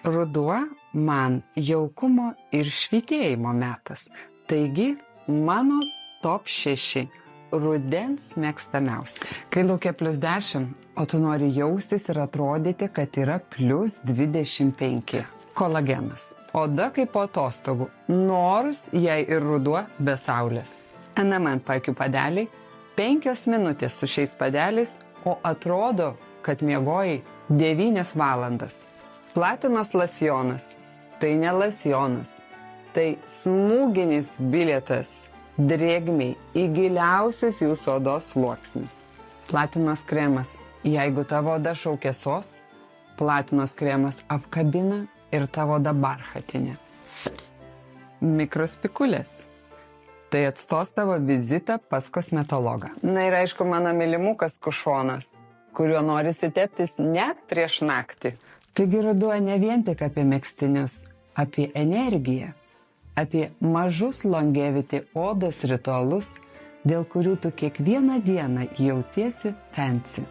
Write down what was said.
Ruduo man jaukumo ir švytėjimo metas. Taigi, mano top 6 rudens mėgstamiausi. Kai laukia +10, o tu nori jaustis ir atrodyti, kad yra +25. Kolagenas. Oda kaip po atostogų, nors jei ir ruduo be saulės. NMN paakių padeliai, 5 minutės su šiais padeliais, o atrodo, kad miegojai 9 valandas. Platinos lasjonas. Tai ne lasjonas. Tai smūginis bilietas drėgmiai į giliausius jūsų odos sluoksnius. Platinos kremas. Jeigu tavo oda šaukia sos, platinos kremas apkabina ir tavo oda barchatinė. Mikrospikulės. Tai atstos tavo vizitą pas kosmetologą. Na ir aišku, mano mylimukas kušonas, kuriuo norisi teptis net prieš naktį. Taigi ruduo ne vien tik apie megztinius, apie energiją, apie mažus longevity odos ritualus, dėl kurių tu kiekvieną dieną jautiesi fancy.